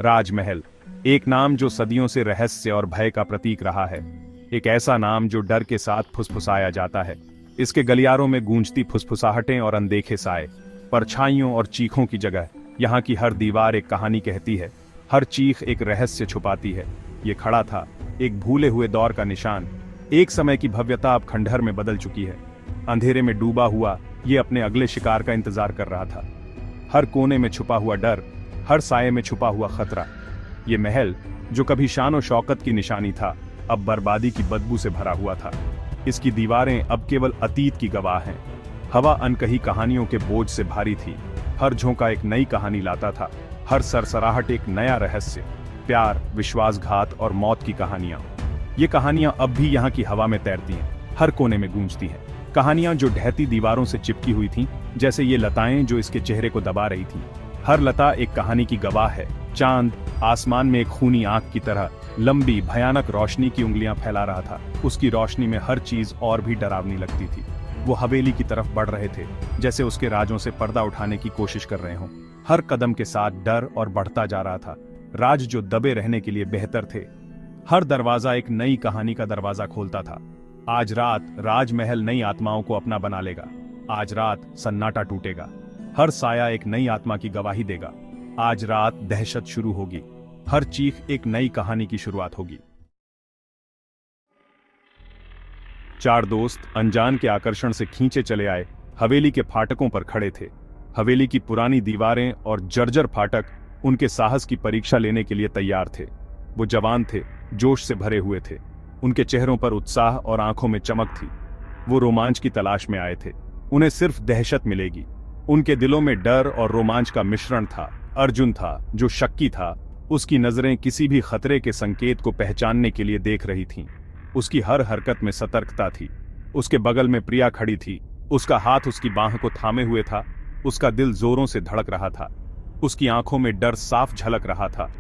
राजमहल, एक नाम जो सदियों से रहस्य और भय का प्रतीक रहा है। एक ऐसा नाम जो डर के साथ फुसफुसाया जाता है। इसके गलियारों में गूंजती फुसफुसाहटें और अनदेखे साए, परछाइयों और चीखों की जगह यहाँ की हर दीवार एक कहानी कहती है, हर चीख एक रहस्य छुपाती है। ये खड़ा था, एक भूले हुए दौर का निशान। एक समय की भव्यता अब खंडहर में बदल चुकी है। अंधेरे में डूबा हुआ ये अपने अगले शिकार का इंतजार कर रहा था। हर कोने में छुपा हुआ डर, हर साये में छुपा हुआ खतरा। ये महल जो कभी शान और शौकत की निशानी था, अब बर्बादी की बदबू से भरा हुआ था। इसकी दीवारें अब केवल अतीत की गवाह हैं। हवा अनकही कहानियों के बोझ से भारी थी। हर झोंका एक नई कहानी लाता था, हर सरसराहट एक नया रहस्य, प्यार, विश्वासघात और मौत की कहानियां। ये कहानियां अब भी यहाँ की हवा में तैरती हैं, हर कोने में गूंजती हैं। कहानियां जो ढहती दीवारों से चिपकी हुई थीं, जैसे ये लताएं जो इसके चेहरे को दबा रही थीं। हर लता एक कहानी की गवाह है। चांद आसमान में एक खूनी आंख की तरह लंबी भयानक रोशनी की उंगलियां फैला रहा था। उसकी रोशनी में हर चीज और भी डरावनी लगती थी। वो हवेली की तरफ बढ़ रहे थे, जैसे उसके राजों से पर्दा उठाने की कोशिश कर रहे हों। हर कदम के साथ डर और बढ़ता जा रहा था। राज जो दबे रहने के लिए बेहतर थे। हर दरवाजा एक नई कहानी का दरवाजा खोलता था। आज रात राजमहल नई आत्माओं को अपना बना लेगा। आज रात सन्नाटा टूटेगा। हर साया एक नई आत्मा की गवाही देगा। आज रात दहशत शुरू होगी। हर चीख एक नई कहानी की शुरुआत होगी। चार दोस्त अनजान के आकर्षण से खींचे चले आए, हवेली के फाटकों पर खड़े थे। हवेली की पुरानी दीवारें और जर्जर फाटक उनके साहस की परीक्षा लेने के लिए तैयार थे। वो जवान थे, जोश से भरे हुए थे। उनके चेहरों पर उत्साह और आंखों में चमक थी। वो रोमांच की तलाश में आए थे। उन्हें सिर्फ दहशत मिलेगी। उनके दिलों में डर और रोमांच का मिश्रण था। अर्जुन था जो शक्की था। उसकी नजरें किसी भी खतरे के संकेत को पहचानने के लिए देख रही थीं। उसकी हर हरकत में सतर्कता थी। उसके बगल में प्रिया खड़ी थी। उसका हाथ उसकी बाह को थामे हुए था। उसका दिल जोरों से धड़क रहा था। उसकी आंखों में डर साफ झलक रहा था।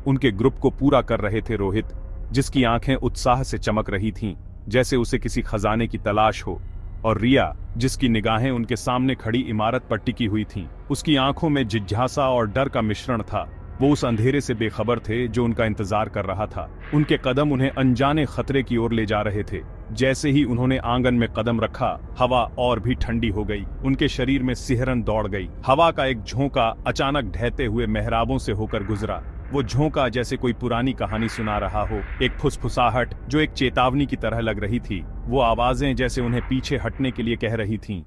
उनके ग्रुप को पूरा कर रहे थे रोहित, जिसकी आंखें उत्साह से चमक रही थीं, जैसे उसे किसी खजाने की तलाश हो, और रिया, जिसकी निगाहें उनके सामने खड़ी इमारत पर टिकी हुई थीं। उसकी आंखों में जिज्ञासा और डर का मिश्रण था। वो उस अंधेरे से बेखबर थे जो उनका इंतजार कर रहा था। उनके कदम उन्हें अनजाने खतरे की ओर ले जा रहे थे। जैसे ही उन्होंने आंगन में कदम रखा, हवा और भी ठंडी हो गई। उनके शरीर में सिहरन दौड़ गई। हवा का एक झोंका अचानक ढहते हुए मेहराबों से होकर गुजरा। वो झोंका जैसे कोई पुरानी कहानी सुना रहा हो। एक फुसफुसाहट जो एक चेतावनी की तरह लग रही थी। वो आवाजें जैसे उन्हें पीछे हटने के लिए कह रही थीं।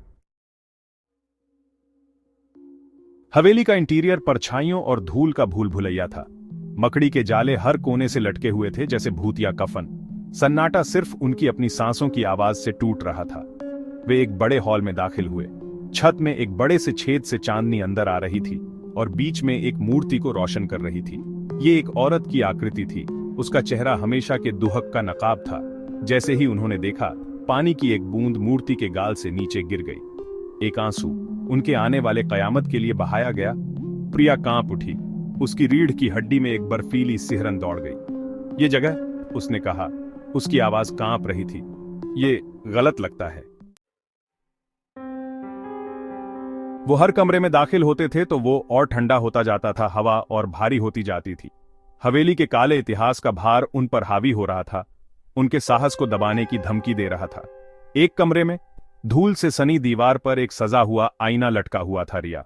हवेली का इंटीरियर परछाइयों और धूल का भूल भुलैया था। मकड़ी के जाले हर कोने से लटके हुए थे, जैसे भूत या कफन। सन्नाटा सिर्फ उनकी अपनी सांसों की आवाज से टूट रहा था। वे एक बड़े हॉल में दाखिल हुए। छत में एक बड़े से छेद से चांदनी अंदर आ रही थी और बीच में एक मूर्ति को रोशन कर रही थी। ये एक औरत की आकृति थी। उसका चेहरा हमेशा के दुहक का नकाब था। जैसे ही उन्होंने देखा, पानी की एक बूंद मूर्ति के गाल से नीचे गिर गई। एक आंसू उनके आने वाले कयामत के लिए बहाया गया। प्रिया कांप उठी। उसकी रीढ़ की हड्डी में एक बर्फीली सिहरन दौड़ गई। ये जगह, उसने कहा। उसकी आवाज कांप रही थी। ये गलत लगता है। वो हर कमरे में दाखिल होते थे तो वो और ठंडा होता जाता था। हवा और भारी होती जाती थी। हवेली के काले इतिहास का भार उन पर हावी हो रहा था। उनके साहस को दबाने की धमकी दे रहा था। एक कमरे में धूल से सनी दीवार पर एक सजा हुआ आईना लटका हुआ था। रिया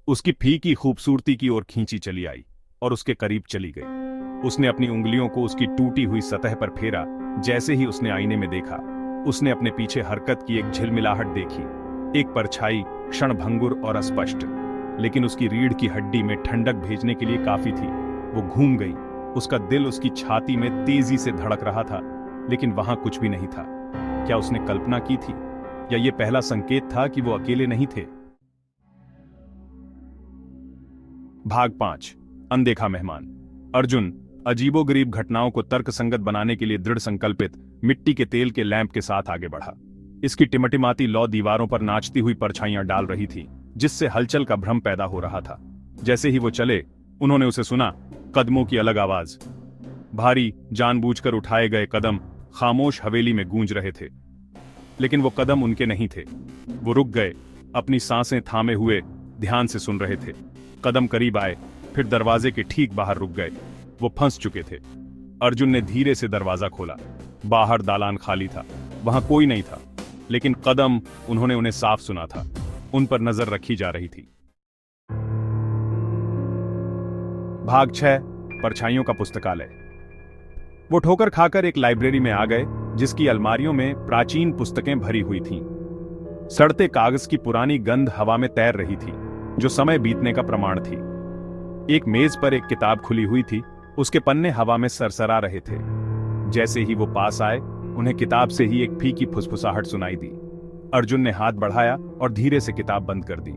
उसकी फीकी खूबसूरती की ओर खींची चली आई और उसके करीब चली गई। उसने अपनी उंगलियों को उसकी टूटी हुई सतह पर फेरा। जैसे ही उसने आईने में देखा, उसने अपने पीछे हरकत की एक झिलमिलाहट देखी। एक परछाई क्षणभंगुर और अस्पष्ट, लेकिन उसकी रीढ़ की हड्डी में ठंडक भेजने के लिए काफी थी। वो घूम गई। उसका दिल उसकी छाती में तेजी से धड़क रहा था, लेकिन वहां कुछ भी नहीं था। क्या उसने कल्पना की थी, या ये पहला संकेत था कि वो अकेले नहीं थे? भाग 5। अनदेखा मेहमान। अर्जुन अजीबोगरीब घटनाओं को तर्कसंगत बनाने के लिए दृढ़ संकल्पित मिट्टी के तेल के लैंप के साथ आगे बढ़ा। इसकी टिमटिमाती लौ दीवारों पर नाचती हुई परछाइयां डाल रही थी, जिससे हलचल का भ्रम पैदा हो रहा था। जैसे ही वो चले, उन्होंने उसे सुना। कदमों की अलग आवाज, भारी जानबूझकर उठाए गए कदम खामोश हवेली में गूंज रहे थे। लेकिन वो कदम उनके नहीं थे। वो रुक गए, अपनी सांसें थामे हुए ध्यान से सुन रहे थे। कदम करीब आए, फिर दरवाजे के ठीक बाहर रुक गए। वो फंस चुके थे। अर्जुन ने धीरे से दरवाजा खोला। बाहर दालान खाली था, वहां कोई नहीं था, लेकिन कदम उन्होंने उन्हें साफ सुना था। उन पर नजर रखी जा रही थी। भाग 6, परछाइयों का पुस्तकालय। वो ठोकर खाकर एक लाइब्रेरी में आ गए, जिसकी अलमारियों में प्राचीन पुस्तकें भरी हुई थीं। सड़ते कागज की पुरानी गंध हवा में तैर रही थी, जो समय बीतने का प्रमाण थी। एक मेज पर एक किताब खुली हुई थी, उसके पन्ने हवा में सरसरा रहे थे। जैसे ही वो पास आए, उन्हें किताब से ही एक फीकी फुसफुसाहट सुनाई दी। अर्जुन ने हाथ बढ़ाया और धीरे से किताब बंद कर दी।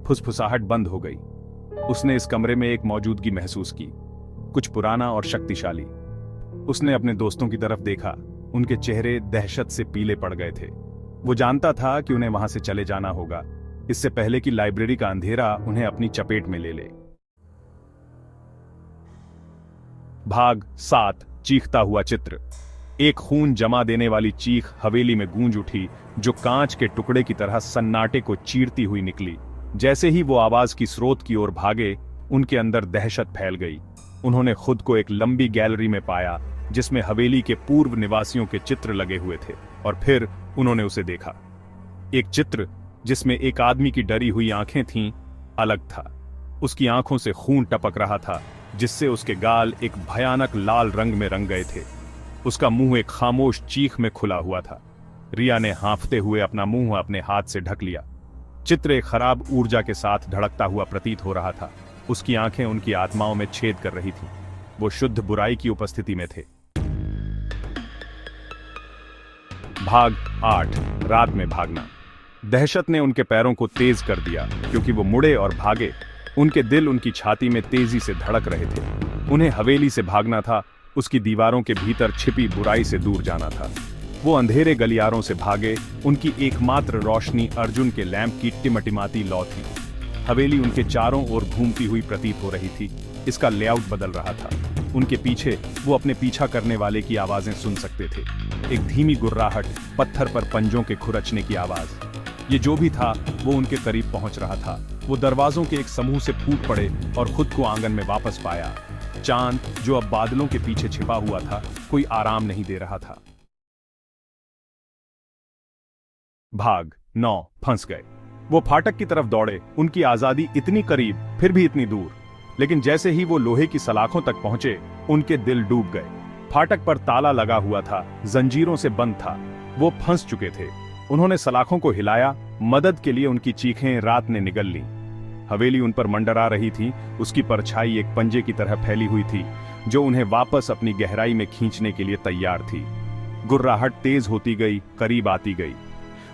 फुसफुसाहट बंद हो गई। उसने इस कमरे में एक मौजूदगी महसूस की, कुछ पुराना और शक्तिशाली। उसने अपने दोस्तों की तरफ देखा। उनके चेहरे दहशत से पीले पड़ गए थे। वो जानता था कि उन्हें वहां से चले जाना होगा, इससे पहले कि लाइब्रेरी का अंधेरा उन्हें अपनी चपेट में ले ले। भाग 7, चीखता हुआ चित्र। एक खून जमा देने वाली चीख हवेली में गूंज उठी, जो कांच के टुकड़े की तरह सन्नाटे को चीरती हुई निकली। जैसे ही वो आवाज की स्रोत की ओर भागे, उनके अंदर दहशत फैल गई। उन्होंने खुद को एक लंबी गैलरी में पाया, जिसमें हवेली के पूर्व निवासियों के चित्र लगे हुए थे। और फिर उन्होंने उसे देखा। एक चित्र जिसमें एक आदमी की डरी हुई आंखें थीं, अलग था। उसकी आंखों से खून टपक रहा था, जिससे उसके गाल एक भयानक लाल रंग में रंग गए थे। उसका मुंह एक खामोश चीख में खुला हुआ था। रिया ने हांफते हुए अपना मुंह अपने हाथ से ढक लिया। चित्र एक खराब ऊर्जा के साथ धड़कता हुआ प्रतीत हो रहा था। उसकी आंखें उनकी आत्माओं में छेद कर रही थीं। वो शुद्ध बुराई की उपस्थिति में थे। भाग 8, रात में भागना। दहशत ने उनके पैरों को तेज कर दिया, क्योंकि वो मुड़े और भागे। उनके दिल उनकी छाती में तेजी से धड़क रहे थे। उन्हें हवेली से भागना था, उसकी दीवारों के भीतर छिपी बुराई से दूर जाना था। वो अंधेरे गलियारों से भागे। उनकी एकमात्र रोशनी अर्जुन के लैंप की टिमटिमाती लौ थी। हवेली उनके चारों ओर घूमती हुई प्रतीत हो रही थी। इसका लेआउट बदल रहा था। उनके पीछे वो अपने पीछा करने वाले की आवाजें सुन सकते थे। एक धीमी गुर्राहट, पत्थर पर पंजों के खुरचने की आवाज। ये जो भी था, वो उनके करीब पहुंच रहा था। वो दरवाजों के एक समूह से फूट पड़े और खुद को आंगन में वापस पाया। चांद, जो अब बादलों के पीछे छिपा हुआ था, कोई आराम नहीं दे रहा था। भाग 9, फंस गए। वो फाटक की तरफ दौड़े। उनकी आजादी इतनी करीब, फिर भी इतनी दूर। लेकिन जैसे ही वो लोहे की सलाखों तक पहुंचे, उनके दिल डूब गए। फाटक पर ताला लगा हुआ था, जंजीरों से बंद था। वो फंस चुके थे। उन्होंने सलाखों को हिलाया। मदद के लिए उनकी चीखें रात ने निगल लीं। हवेली उन पर मंडरा रही थी। उसकी परछाई एक पंजे की तरह फैली हुई थी, जो उन्हें वापस अपनी गहराई में खींचने के लिए तैयार थी। गुर्राहट तेज होती गई, करीब आती गई।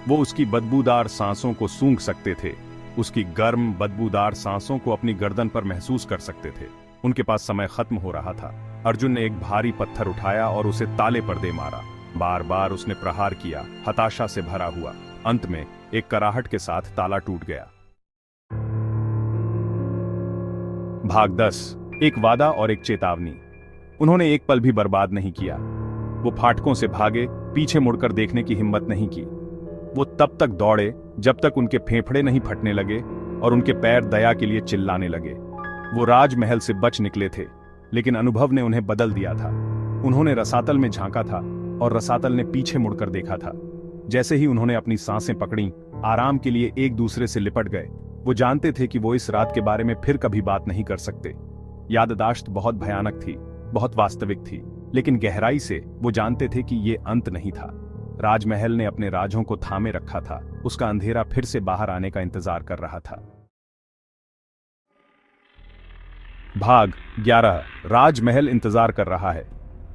वो उसकी बदबूदार सांसों को सूंघ सकते थे। उसकी गर्म बदबूदार सांसों को अपनी गर्दन पर महसूस कर सकते थे। उनके पास समय खत्म हो रहा था। अर्जुन ने एक भारी पत्थर उठाया और उसे ताले पर दे मारा। बार बार उसने प्रहार किया, हताशा से भरा हुआ। अंत में एक कराहट के साथ ताला टूट गया। भाग 10, एक वादा और एक चेतावनी। उन्होंने एक पल भी बर्बाद नहीं किया। वो फाटकों से भागे, पीछे मुड़कर देखने की हिम्मत नहीं की। वो तब तक दौड़े जब तक उनके फेफड़े नहीं फटने लगे और उनके पैर दया के लिए चिल्लाने लगे। वो राजमहल से बच निकले थे, लेकिन अनुभव ने उन्हें बदल दिया था। उन्होंने रसातल में झांका था और रसातल ने पीछे मुड़कर देखा था। जैसे ही उन्होंने अपनी सांसें पकड़ी, आराम के लिए एक दूसरे से लिपट गए। वो जानते थे कि वो इस रात के बारे में फिर कभी बात नहीं कर सकते। याददाश्त बहुत भयानक थी, बहुत वास्तविक थी, लेकिन गहराई से वो जानते थे कि ये अंत नहीं था। राजमहल ने अपने राजों को थामे रखा था। उसका अंधेरा फिर से बाहर आने का इंतजार कर रहा था। भाग 11, राजमहल इंतजार कर रहा है।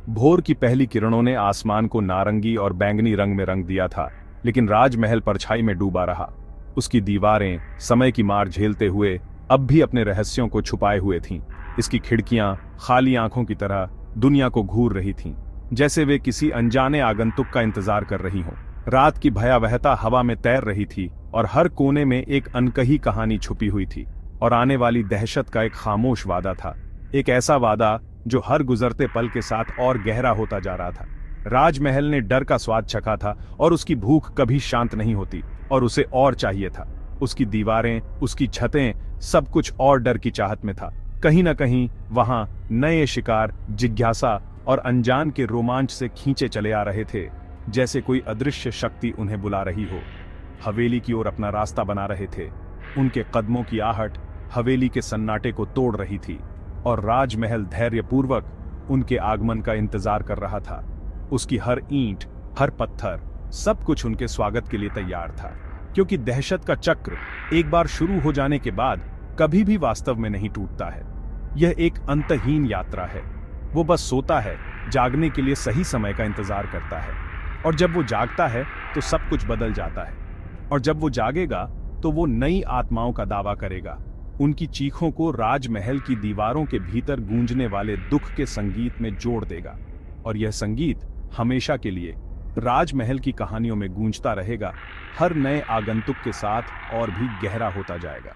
भोर की पहली किरणों ने आसमान को नारंगी और बैंगनी रंग में रंग दिया था, लेकिन राजमहल परछाई में डूबा रहा। उसकी दीवारें समय की मार झेलते हुए अब भी अपने रहस्यों को छुपाए हुए थीं। इसकी खिड़कियां खाली आंखों की तरह दुनिया को घूर रही थीं, जैसे वे किसी अनजाने आगंतुक का इंतजार कर रही हों। रात की भयावहता हवा में तैर रही थी और हर कोने में एक अनकही कहानी छुपी हुई थी और आने वाली दहशत का एक खामोश वादा था। एक ऐसा वादा जो हर गुजरते पल के साथ और गहरा होता जा रहा था। राजमहल ने डर का स्वाद चखा था और उसकी भूख कभी शांत नहीं होती और उसे और चाहिए था। उसकी दीवारें, उसकी छतें, सब कुछ और डर की चाहत में था। कहीं ना कहीं वहां नए शिकार, जिज्ञासा और अनजान के रोमांच से खींचे चले आ रहे थे, जैसे कोई अदृश्य शक्ति उन्हें बुला रही हो। हवेली की ओर अपना रास्ता बना रहे थे। उनके कदमों की आहट हवेली के सन्नाटे को तोड़ रही थी और राजमहल धैर्यपूर्वक उनके आगमन का इंतजार कर रहा था। उसकी हर ईंट, हर पत्थर, सब कुछ उनके स्वागत के लिए तैयार था, क्योंकि दहशत का चक्र एक बार शुरू हो जाने के बाद कभी भी वास्तव में नहीं टूटता है। यह एक अंतहीन यात्रा है। वो बस सोता है, जागने के लिए सही समय का इंतजार करता है, और जब वो जागता है तो सब कुछ बदल जाता है। और जब वो जागेगा तो वो नई आत्माओं का दावा करेगा, उनकी चीखों को राजमहल की दीवारों के भीतर गूंजने वाले दुख के संगीत में जोड़ देगा, और यह संगीत हमेशा के लिए राजमहल की कहानियों में गूंजता रहेगा, हर नए आगंतुक के साथ और भी गहरा होता जाएगा।